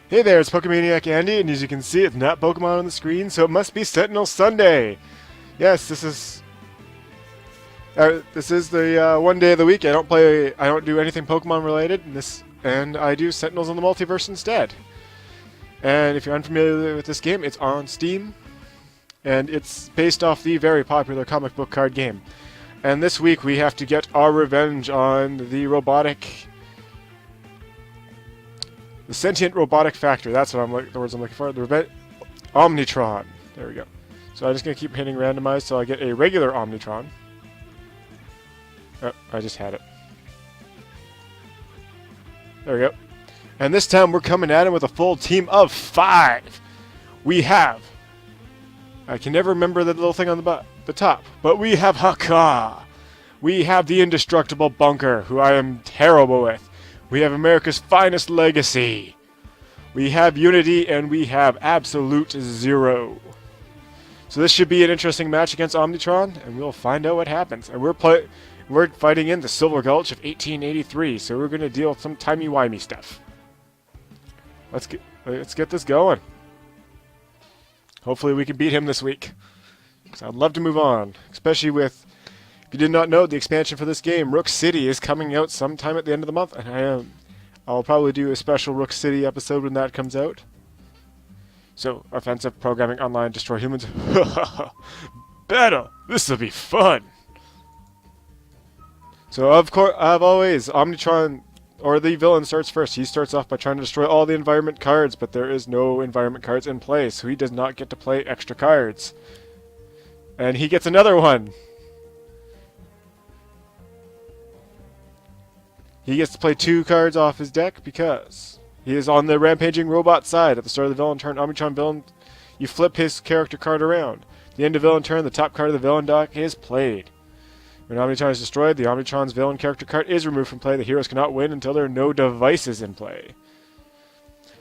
Hey there, it's Pokemaniac Andy, and as you can see, it's not Pokemon on the screen, so it must be Sentinels Sunday. Yes, this is the one day of the week I don't do anything Pokemon related, and I do Sentinels on the Multiverse instead. And if you're unfamiliar with this game, it's on Steam, and it's based off the very popular comic book card game. And this week we have to get our revenge on the sentient robotic factor. That's what the words I'm looking for. Omnitron. There we go. So I'm just gonna keep hitting randomize till I get a regular Omnitron. Oh, I just had it. There we go. And this time we're coming at him with a full team of 5. We have. I can never remember the little thing on the top, but we have Haka. We have the indestructible Bunker, who I am terrible with. We have America's finest Legacy. We have Unity, and we have Absolute Zero. So this should be an interesting match against Omnitron, and we'll find out what happens. And we're fighting in the Silver Gulch of 1883, so we're going to deal with some timey-wimey stuff. Let's get this going. Hopefully we can beat him this week, because I'd love to move on, especially with. If you did not know, the expansion for this game, Rook City, is coming out sometime at the end of the month, and I'll probably do a special Rook City episode when that comes out. So, offensive programming online, destroy humans. Better! This'll be fun! So, of course, Omnitron, or the villain, starts first. He starts off by trying to destroy all the environment cards, but there is no environment cards in play, so he does not get to play extra cards. And he gets another one! He gets to play 2 cards off his deck because he is on the rampaging robot side. At the start of the villain turn, Omnitron villain, you flip his character card around. At the end of villain turn, the top card of the villain deck is played. When Omnitron is destroyed, the Omnitron's villain character card is removed from play. The heroes cannot win until there are no devices in play.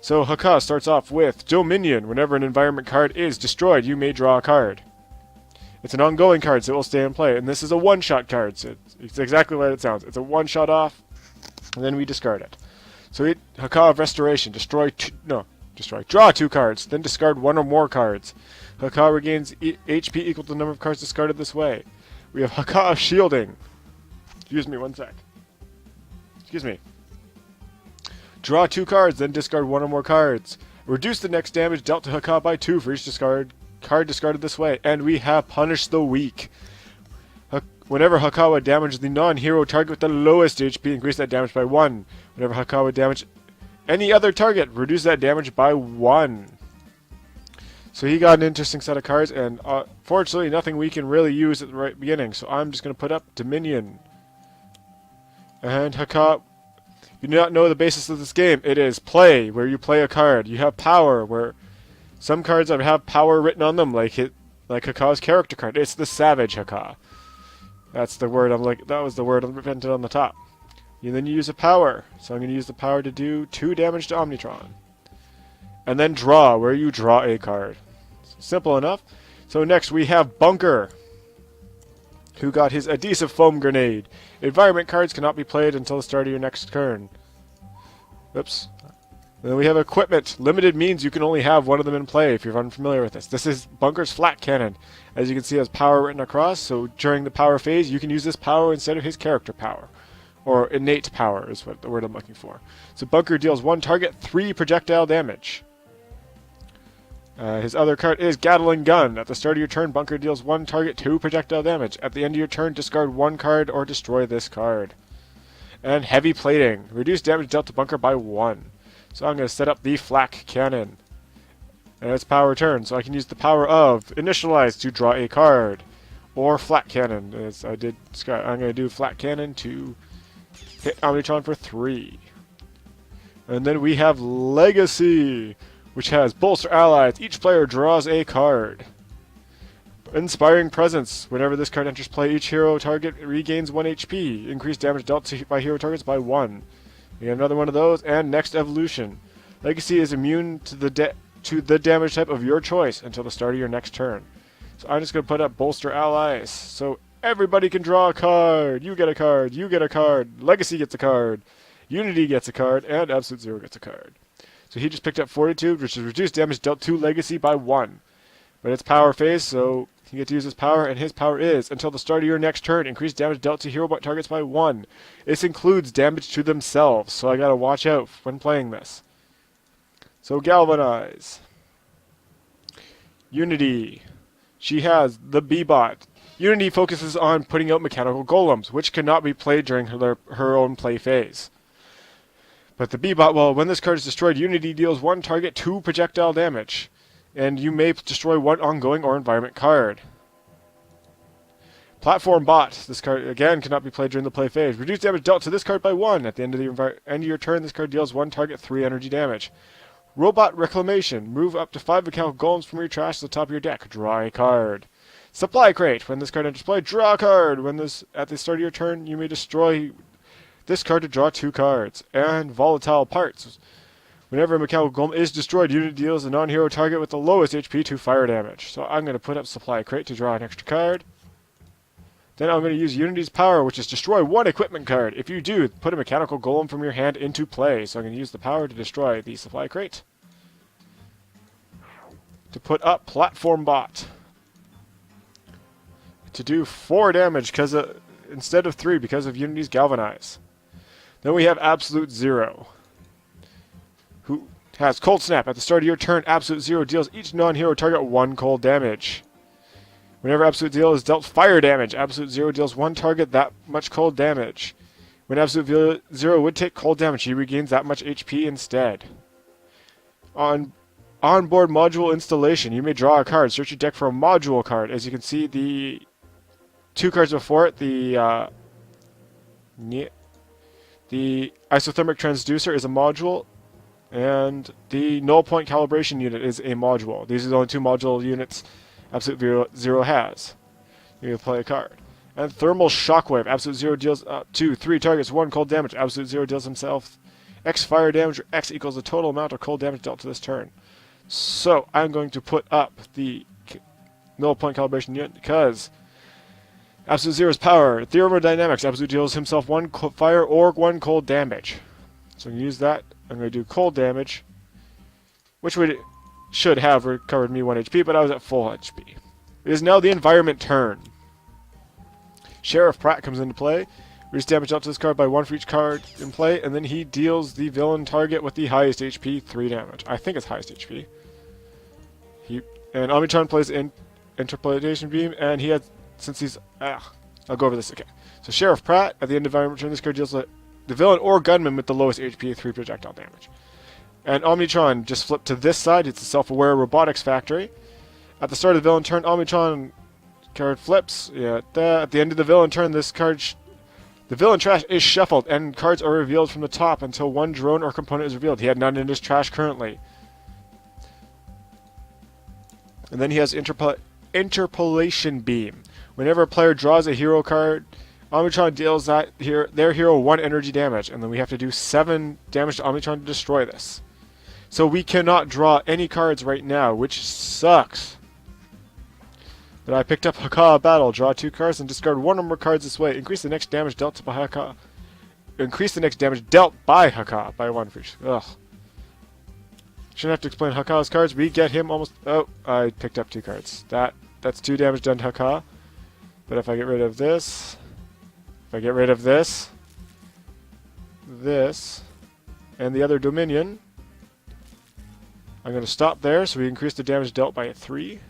So Haka starts off with Dominion. Whenever an environment card is destroyed, you may draw a card. It's an ongoing card, so it will stay in play. And this is a one-shot card, so it's exactly what it sounds. It's a one-shot off. And then we discard it. So Haka of Restoration. Draw 2 cards, then discard 1 or more cards. Haka regains HP equal to the number of cards discarded this way. We have Haka of Shielding. Excuse me, one sec. Excuse me. Draw 2 cards, then discard 1 or more cards. Reduce the next damage dealt to Haka by 2 for each card discarded this way. And we have Punish the Weak. Whenever Haka would damage the non-hero target with the lowest HP, increase that damage by 1. Whenever Haka would damage any other target, reduce that damage by 1. So he got an interesting set of cards, and fortunately nothing we can really use at the right beginning, so I'm just going to put up Dominion. And Haka, you do not know the basis of this game. It is play, where you play a card. You have power, where some cards have power written on them, like Haka's character card. It's the Savage Haka. That's the word that was the word printed on the top. And then you use a power. So I'm going to use the power to do 2 damage to Omnitron. And then draw, where you draw a card. Simple enough. So next we have Bunker, who got his Adhesive Foam Grenade. Environment cards cannot be played until the start of your next turn. Oops. Then we have Equipment. Limited means you can only have 1 of them in play if you're unfamiliar with this. This is Bunker's Flat Cannon. As you can see, it has power written across, so during the power phase, you can use this power instead of his character power. Or innate power is what the word I'm looking for. So Bunker deals 1 target, 3 projectile damage. His other card is Gatling Gun. At the start of your turn, Bunker deals 1 target, 2 projectile damage. At the end of your turn, discard 1 card or destroy this card. And Heavy Plating. Reduce damage dealt to Bunker by 1. So I'm going to set up the Flak Cannon. And it's power turn, so I can use the power of Initialize to draw a card. Or Flat Cannon, as I did. I'm going to do Flat Cannon to hit Omnitron for 3. And then we have Legacy, which has Bolster Allies. Each player draws a card. Inspiring Presence. Whenever this card enters play, each hero target regains 1 HP. Increase damage dealt by hero targets by 1. We get another one of those, and next evolution. Legacy is immune to the damage type of your choice until the start of your next turn. So I'm just going to put up Bolster Allies. So everybody can draw a card. You get a card. You get a card. Legacy gets a card. Unity gets a card. And Absolute Zero gets a card. So he just picked up Fortitude, which is reduced damage dealt to Legacy by 1. But it's power phase, so he gets to use his power, and his power is, until the start of your next turn, increase damage dealt to hero targets by 1. This includes damage to themselves, so I gotta watch out when playing this. So Galvanize. Unity. She has the B-Bot. Unity focuses on putting out mechanical golems, which cannot be played during her own play phase. But the B-Bot, well, when this card is destroyed, Unity deals 1 target 2 projectile damage. And you may destroy 1 ongoing or environment card. Platform Bot. This card, again, cannot be played during the play phase. Reduce damage dealt to this card by 1. At the end of your turn, this card deals 1 target 3 energy damage. Robot Reclamation. Move up to 5 mechanical golems from your trash to the top of your deck. Draw a card. Supply Crate. When this card enters play, draw a card. At the start of your turn, you may destroy this card to draw 2 cards. And Volatile Parts. Whenever a mechanical golem is destroyed, unit deals a non-hero target with the lowest HP 2 fire damage. So I'm going to put up Supply Crate to draw an extra card. Then I'm going to use Unity's power, which is destroy 1 equipment card. If you do, put a mechanical golem from your hand into play. So I'm going to use the power to destroy the Supply Crate. To put up Platform Bot. To do 4 damage instead of 3 because of Unity's Galvanize. Then we have Absolute Zero, who has Cold Snap. At the start of your turn, Absolute Zero deals each non-hero target 1 cold damage. Whenever Absolute Zero is dealt fire damage, Absolute Zero deals 1 target that much cold damage. When Absolute Zero would take cold damage, he regains that much HP instead. Onboard module installation. You may draw a card. Search your deck for a module card. As you can see, the 2 cards before it, the Isothermic Transducer is a module, and the Null Point Calibration Unit is a module. These are the only 2 module units Absolute Zero has. You can play a card. And Thermal Shockwave. Absolute Zero deals up to 3 targets 1 cold damage. Absolute Zero deals himself X fire damage, or X equals the total amount of cold damage dealt to this turn. So I'm going to put up the Null Point Calibration Unit because Absolute Zero's power. Thermodynamics. Absolute deals himself 1 fire or 1 cold damage. So I'm going to use that. I'm going to do cold damage, which should have recovered me 1 HP, but I was at full HP. It is now the environment turn. Sheriff Pratt comes into play. Reduce damage dealt to this card by 1 for each card in play, and then he deals the villain target with the highest HP 3 damage. I think it's highest HP. And Omnitron plays Interpretation Beam, and he had, since he's... I'll go over this again. So Sheriff Pratt, at the end of environment turn, this card deals the villain or gunman with the lowest HP 3 projectile damage. And Omnitron just flipped to this side. It's a self-aware robotics factory. At the start of the villain turn, Omnitron card flips. Yeah, at the end of the villain turn, this card... the villain trash is shuffled, and cards are revealed from the top until 1 drone or component is revealed. He had none in his trash currently. And then he has Interpolation Beam. Whenever a player draws a hero card, Omnitron deals their hero 1 energy damage, and then we have to do 7 damage to Omnitron to destroy this. So we cannot draw any cards right now, which sucks. But I picked up Haka Battle, draw 2 cards, and discard 1 or more cards this way. Increase the next damage dealt by Haka. Increase the next damage dealt by Haka by 1 for each. Ugh. Shouldn't have to explain Haka's cards. We get him almost... Oh, I picked up 2 cards. That's 2 damage done to Haka. But if I get rid of this... If I get rid of this... This... And the other Dominion... I'm going to stop there, so we increase the damage dealt by 3. So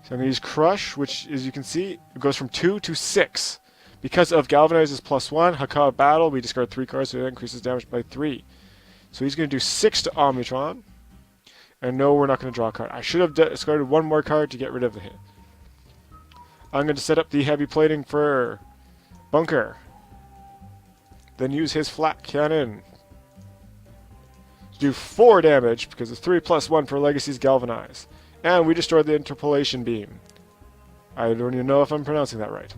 I'm going to use Crush, which, as you can see, it goes from 2 to 6. Because of Galvanize is +1, Haka Battle, we discard 3 cards, so that increases damage by 3. So he's going to do 6 to Omnitron. And no, we're not going to draw a card. I should have discarded 1 more card to get rid of the hit. I'm going to set up the heavy plating for Bunker. Then use his flat cannon to do 4 damage, because it's 3 + 1 for Legacy's Galvanize. And we destroyed the Interpolation Beam. I don't even know if I'm pronouncing that right.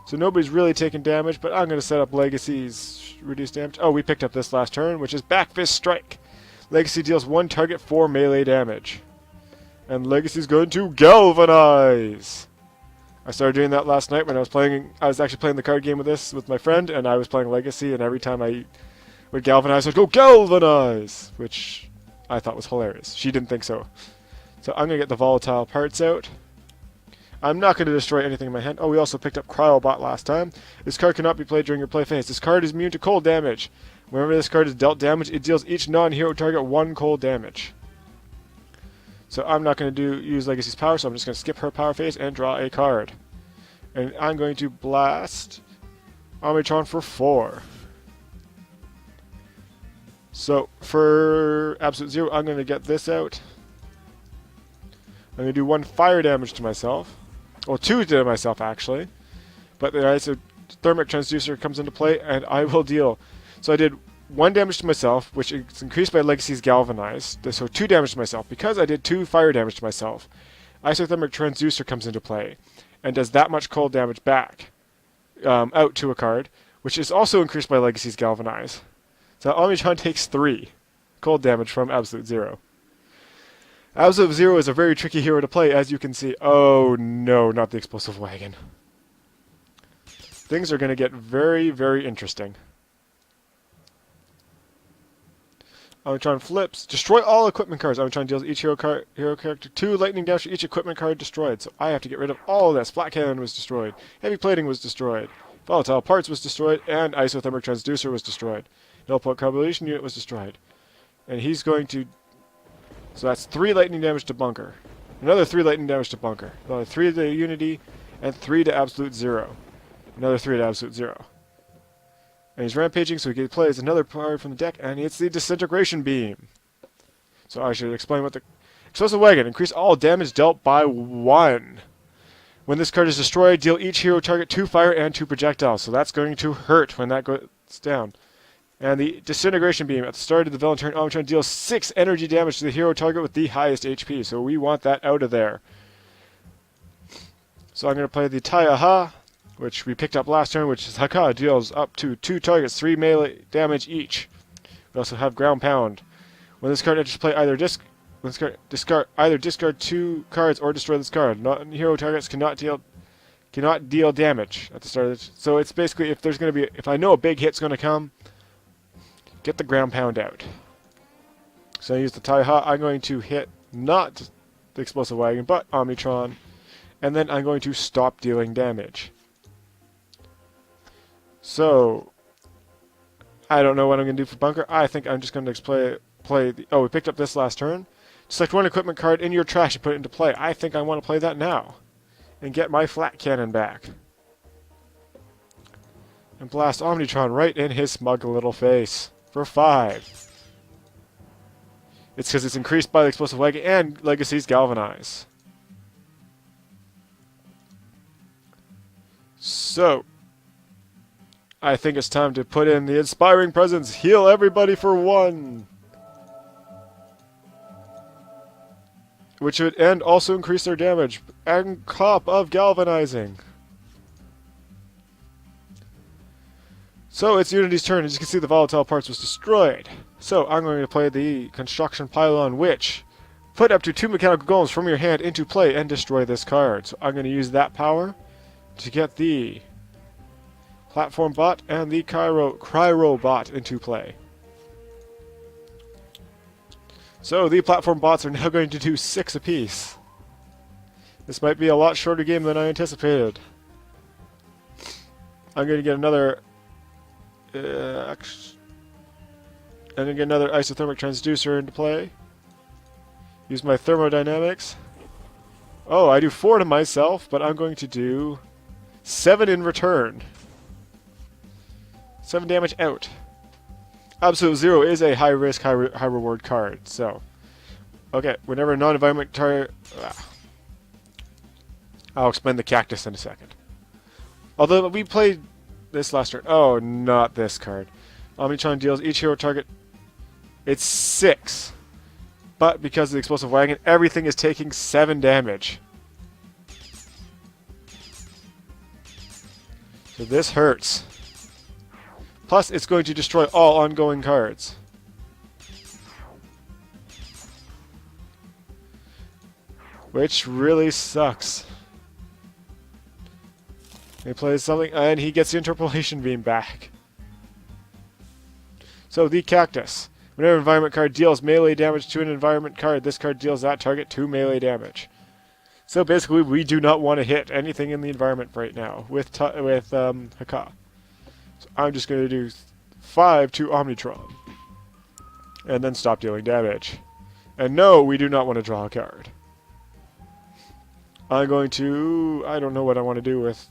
So nobody's really taking damage, but I'm going to set up Legacy's reduced damage. Oh, we picked up this last turn, which is Back Fist Strike. Legacy deals 1 target 4 melee damage. And Legacy's going to Galvanize! I started doing that last night when I was actually playing the card game with my friend, and I was playing Legacy, and every time I would galvanize, I'd go galvanize, which I thought was hilarious. She didn't think so. So I'm going to get the volatile parts out. I'm not going to destroy anything in my hand. Oh, we also picked up Cryobot last time. This card cannot be played during your play phase. This card is immune to cold damage. Whenever this card is dealt damage, it deals each non-hero target 1 cold damage. So I'm not going to use Legacy's power, so I'm just going to skip her power phase and draw a card. And I'm going to blast Omnitron for 4. So for Absolute Zero, I'm going to get this out. I'm going to do 1 fire damage to myself. Well, 2 to myself, actually. But the isothermic transducer comes into play, and I will deal. So I did 1 damage to myself, which is increased by Legacy's Galvanize. So 2 damage to myself. Because I did 2 fire damage to myself, isothermic transducer comes into play and does that much cold damage back out to a card, which is also increased by Legacy's Galvanize. So Omnitron takes 3 cold damage from Absolute Zero. Absolute Zero is a very tricky hero to play, as you can see. Oh no, not the explosive wagon. Things are going to get very, very interesting. Omnitron flips. Destroy all equipment cards. Omnitron deals each hero character 2 lightning damage for each equipment card destroyed. So I have to get rid of all of this. Flat Cannon was destroyed. Heavy Plating was destroyed. Volatile Parts was destroyed. And Isothermic Transducer was destroyed. Null Point Combination Unit was destroyed. And he's going to... So that's 3 lightning damage to Bunker. Another 3 lightning damage to Bunker. Another 3 to Unity. And 3 to Absolute Zero. Another 3 to Absolute Zero. And he's rampaging, so he plays another card from the deck, and it's the Disintegration Beam. So I should explain what the... Explosive Wagon. Increase all damage dealt by 1. When this card is destroyed, deal each hero target 2 fire and 2 projectiles. So that's going to hurt when that goes down. And the Disintegration Beam. At the start of the villain turn, Omnitron deals 6 energy damage to the hero target with the highest HP. So we want that out of there. So I'm going to play the Tai-Aha, which we picked up last turn, which is Haka, deals up to 2 targets 3 melee damage each. We also have Ground Pound. When this card enters play, either discard 2 cards or destroy this card. Non-hero targets cannot deal damage at the start of the... So it's basically, if I know a big hit's going to come, get the Ground Pound out. So I use the Tai-Ha. I'm going to hit not the Explosive Wagon, but Omnitron. And then I'm going to stop dealing damage. So, I don't know what I'm going to do for Bunker. I think I'm just going to play the... Oh, we picked up this last turn. Select 1 equipment card in your trash and put it into play. I think I want to play that now. And get my Flat Cannon back. And blast Omnitron right in his smug little face. For 5. It's because it's increased by the Explosive Wagon and Legacy's Galvanize. So... I think it's time to put in the Inspiring Presence. Heal everybody for 1. Which would also increase their damage. And cop of Galvanizing. So it's Unity's turn. As you can see, the Volatile Parts was destroyed. So I'm going to play the Construction Pylon, which put up to 2 mechanical golems from your hand into play and destroy this card. So I'm going to use that power to get the Platform Bot and the Cryo Bot into play. So the Platform Bots are now going to do 6 apiece. This might be a lot shorter game than I anticipated. I'm going to get another... I'm going to get another Isothermic Transducer into play. Use my Thermodynamics. Oh, I do 4 to myself, but I'm going to do 7 in return. 7 damage out. Absolute Zero is a high-risk, high-reward card, so... Okay, whenever a non-environment target... I'll explain the cactus in a second. Although we played this last turn... Oh, not this card. Omnitron deals each hero target... It's 6. But because of the Explosive Wagon, everything is taking 7 damage. So this hurts. Plus, it's going to destroy all ongoing cards. Which really sucks. He plays something, and he gets the Interpolation Beam back. So the Cactus. Whenever an environment card deals melee damage to an environment card, this card deals that target 2 melee damage. So basically, we do not want to hit anything in the environment right now with Haka. So I'm just going to do 5 to Omnitron. And then stop dealing damage. And no, we do not want to draw a card. I'm going to... I don't know what I want to do with...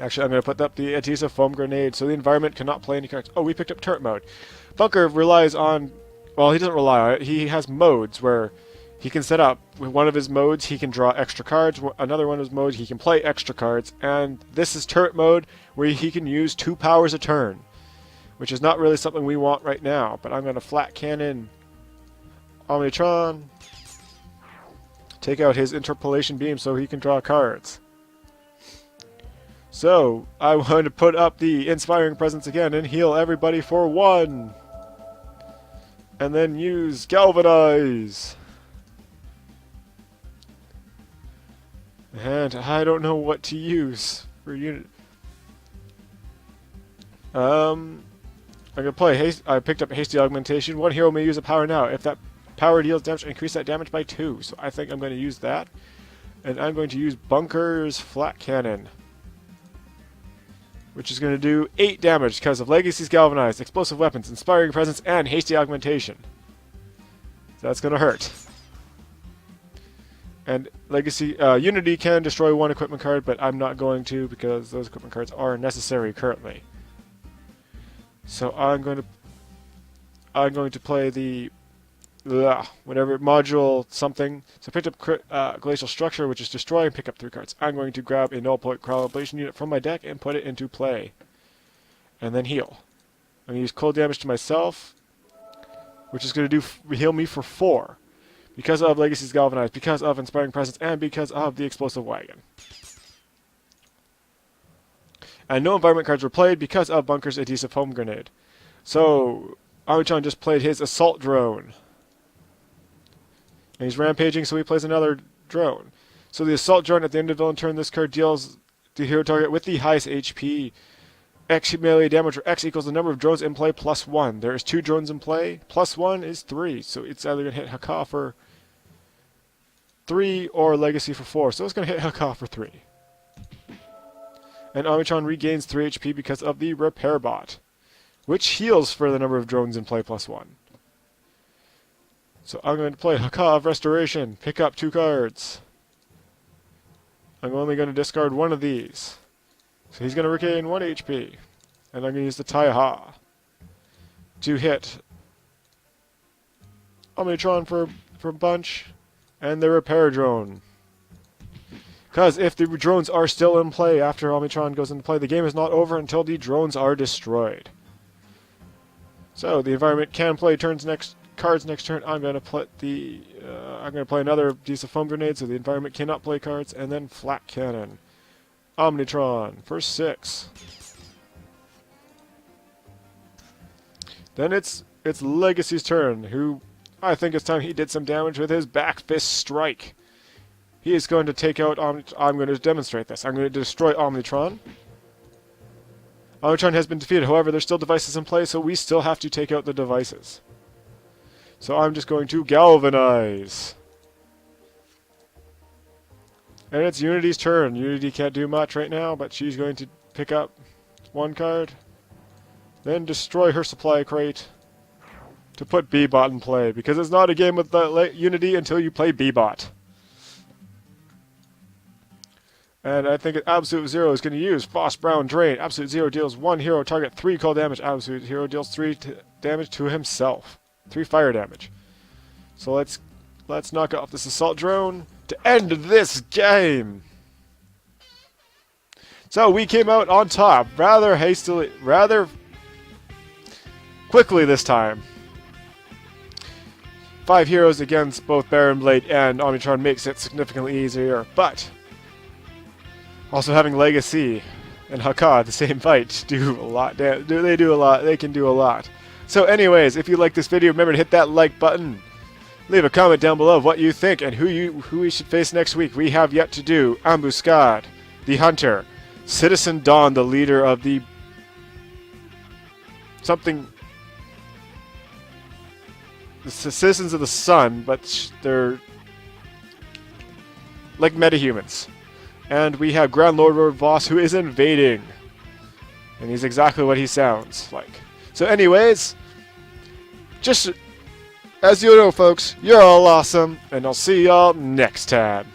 Actually, I'm going to put up the adhesive foam grenade so the environment cannot play any cards. Oh, we picked up turret mode. Bunker relies on... Well, he doesn't rely on it. He has modes where he can set up... With one of his modes, he can draw extra cards. Another one of his modes, he can play extra cards. And this is turret mode where he can use 2 powers a turn. Which is not really something we want right now. But I'm going to flat cannon Omnitron. Take out his interpolation beam so he can draw cards. So, I want to put up the Inspiring Presence again and heal everybody for 1. And then use Galvanize. And I don't know what to use for unit. I'm gonna play haste. I picked up Hasty Augmentation. One hero may use a power now. If that power deals damage, increase that damage by 2. So I think I'm going to use that. And I'm going to use Bunker's Flat Cannon, which is going to do 8 damage because of Legacy's Galvanized, Explosive Weapons, Inspiring Presence, and Hasty Augmentation. So that's going to hurt. And Legacy Unity can destroy 1 equipment card, but I'm not going to because those equipment cards are necessary currently. So I'm going to play the whatever module something. So I picked up Glacial Structure, which is destroy, and pick up 3 cards. I'm going to grab a null point Crawl Ablation unit from my deck and put it into play, and then heal. I'm going to use cold damage to myself, which is going to heal me for 4. Because of Legacy's Galvanized, because of Inspiring Presence, and because of the Explosive Wagon. And no environment cards were played because of Bunker's Adhesive Foam Grenade. So, Omnitron just played his Assault Drone. And he's rampaging, so he plays another drone. So the Assault Drone at the end of villain turn, this card deals the hero target with the highest HP X melee damage, where X equals the number of drones in play plus 1. There is 2 drones in play, plus 1 is 3. So it's either going to hit Haka for 3 or Legacy for 4. So it's going to hit Haka for 3. And Omnitron regains 3 HP because of the Repair Bot, which heals for the number of drones in play plus 1. So I'm going to play Haka of Restoration, pick up 2 cards. I'm only going to discard 1 of these. So he's going to regain 1 HP. And I'm going to use the Taiha to hit Omnitron for a bunch, and the Repair Drone. Because if the drones are still in play after Omnitron goes into play, the game is not over until the drones are destroyed. So the environment can play cards next turn. I'm going to put I'm going to play another Adhesive Foam Grenade, so the environment cannot play cards, and then Flat Cannon Omnitron for 6. Then it's Legacy's turn, who I think it's time he did some damage with his Back Fist Strike. He is going to take out I'm going to demonstrate this. I'm going to destroy Omnitron. Omnitron has been defeated. However, there's still devices in play, so we still have to take out the devices. So I'm just going to Galvanize. And it's Unity's turn. Unity can't do much right now, but she's going to pick up 1 card. Then destroy her supply crate to put B-Bot in play, because it's not a game with Unity until you play B-Bot. And I think Absolute Zero is going to use Frost Brown Drain. Absolute Zero deals 1 hero target 3 cold damage. Absolute Zero deals 3 damage to himself. 3 fire damage. So let's knock off this Assault Drone to end this game. So we came out on top rather quickly this time. 5 heroes against both Baron Blade and Omnitron makes it significantly easier, but also having Legacy and Haka at the same fight do a lot. They do a lot. They can do a lot. So anyways, if you like this video, remember to hit that like button. Leave a comment down below of what you think and who we should face next week. We have yet to do Ambuscade, the Hunter, Citizen Dawn, the leader of the something the citizens of the sun, but they're like metahumans. And we have Grand Lord Voss, who is invading. And he's exactly what he sounds like. So anyways, just as you know, folks, you're all awesome, and I'll see y'all next time.